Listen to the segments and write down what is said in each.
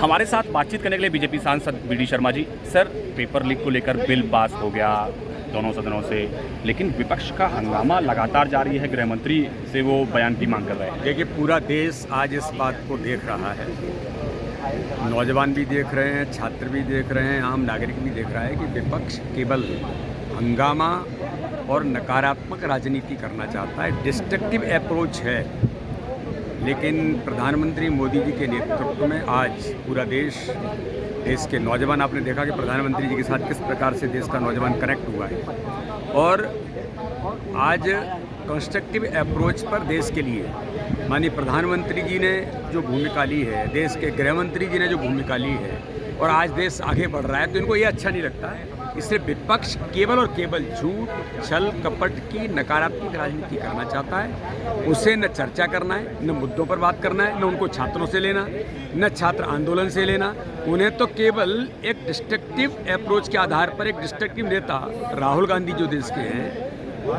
हमारे साथ बातचीत करने के लिए बीजेपी सांसद BD Sharma ji. Sir, paper leak को लेकर बिल पास हो गया दोनों सदनों से, लेकिन विपक्ष का हंगामा लगातार जारी है। गृह मंत्री से वो बयान की मांग कर रहे हैं। देखिए, पूरा देश आज इस बात को देख रहा है, नौजवान भी देख रहे हैं, छात्र भी देख रहे हैं, आम नागरिक भी देख रहा है कि विपक्ष केवल हंगामा और नकारात्मक राजनीति करना चाहता है, डिस्ट्रक्टिव अप्रोच है। लेकिन प्रधानमंत्री मोदी जी के नेतृत्व में आज पूरा देश के नौजवान, आपने देखा कि प्रधानमंत्री जी के साथ किस प्रकार से देश का नौजवान कनेक्ट हुआ है, और आज कंस्ट्रक्टिव अप्रोच पर देश के लिए माननीय प्रधानमंत्री जी ने जो भूमिका ली है, देश के गृह मंत्री जी ने जो भूमिका ली है, और आज देश आगे बढ़ रहा है, तो इनको ये अच्छा नहीं लगता है। इसलिए विपक्ष केवल और केवल झूठ, छल कपट की नकारात्मक राजनीति करना चाहता है। उसे न चर्चा करना है, न मुद्दों पर बात करना है, न उनको छात्रों से लेना, न छात्र आंदोलन से लेना। उन्हें तो केवल एक डिस्ट्रक्टिव अप्रोच के आधार पर एक डिस्ट्रक्टिव नेता राहुल गांधी जो देश के हैं,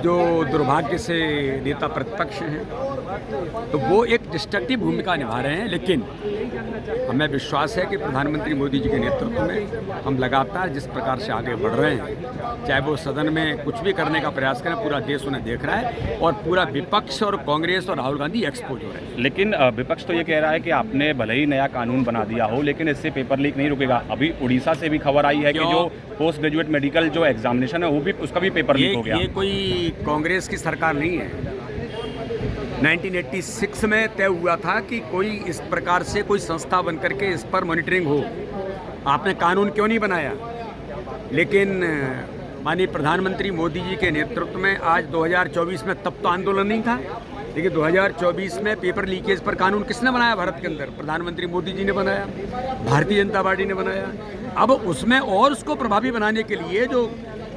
जो दुर्भाग्य से नेता प्रतिपक्ष हैं, तो वो एक डिस्ट्रक्टिव भूमिका निभा रहे हैं। लेकिन हमें विश्वास है कि प्रधानमंत्री मोदी जी के नेतृत्व में हम लगातार जिस प्रकार से आगे बढ़ रहे हैं, चाहे वो सदन में कुछ भी करने का प्रयास करें, पूरा देश उन्हें देख रहा है, और पूरा विपक्ष और कांग्रेस और राहुल गांधी एक्सपोज हो रहे हैं। लेकिन विपक्ष तो ये कह रहा है कि आपने भले ही नया कानून बना दिया हो, लेकिन इससे पेपर लीक नहीं रुकेगा। अभी उड़ीसा से भी खबर आई है कि जो पोस्ट ग्रेजुएट मेडिकल जो एग्जामिनेशन है, वो भी, उसका भी पेपर लीक हो गया। ये कोई कांग्रेस की सरकार नहीं है। 1986 में तय हुआ था कि कोई इस प्रकार से कोई संस्था बन करके इस पर मॉनिटरिंग हो। आपने कानून क्यों नहीं बनाया? लेकिन माननीय प्रधानमंत्री मोदी जी के नेतृत्व में आज 2024 में, तब तो आंदोलन नहीं था, लेकिन 2024 में पेपर लीकेज पर कानून किसने बनाया भारत के अंदर? प्रधानमंत्री मोदी जी ने बनाया, भारतीय जनता पार्टी ने बनाया। अब उसमें और उसको प्रभावी बनाने के लिए जो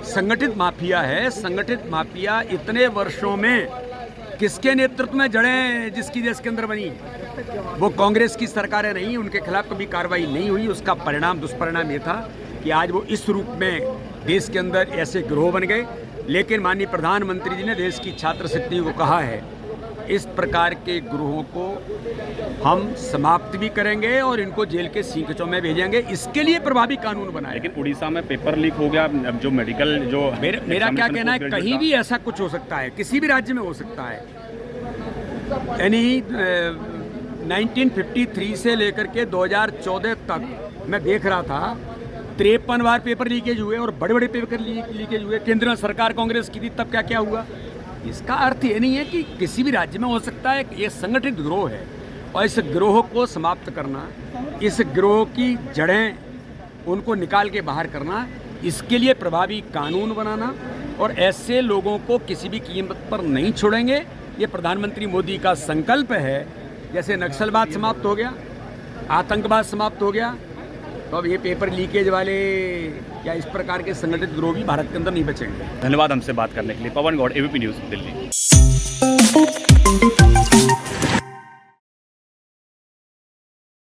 संगठित माफिया है, संगठित माफिया इतने वर्षों में किसके नेतृत्व में जड़ें जिसकी देश के अंदर बनी, वो कांग्रेस की सरकारें नहीं, उनके खिलाफ कभी कार्रवाई नहीं हुई। उसका परिणाम, दुष्परिणाम ये था कि आज वो इस रूप में देश के अंदर ऐसे गिरोह बन गए। लेकिन माननीय प्रधानमंत्री जी ने देश की छात्र शक्ति को कहा है, इस प्रकार के गिरोहों को हम समाप्त भी करेंगे और इनको जेल के सींचों में भेजेंगे। इसके लिए प्रभावी कानून बनाए। लेकिन उड़ीसा में पेपर लीक हो गया, जो मेडिकल जो मेरा क्या कहना है, कहीं भी ऐसा कुछ हो सकता है, किसी भी राज्य में हो सकता है। यानी 1953 से लेकर के 2014 तक मैं देख रहा था 53 बार पेपर लीकेज हुए, और बड़े बड़े पेपर लीकेज हुए। केंद्र सरकार कांग्रेस की थी, तब क्या क्या हुआ? इसका अर्थ ये नहीं है कि किसी भी राज्य में हो सकता है। ये संगठित गिरोह है, और इस गिरोह को समाप्त करना, इस गिरोह की जड़ें उनको निकाल के बाहर करना, इसके लिए प्रभावी कानून बनाना, और ऐसे लोगों को किसी भी कीमत पर नहीं छोड़ेंगे। ये प्रधानमंत्री मोदी का संकल्प है। जैसे नक्सलवाद समाप्त हो गया, आतंकवाद समाप्त हो गया, तो अब ये पेपर लीकेज वाले या इस प्रकार के संगठित गिरोह भी भारत के अंदर नहीं बचेंगे। धन्यवाद हमसे बात करने के लिए। पवन गौड़, एबीपी न्यूज़, दिल्ली।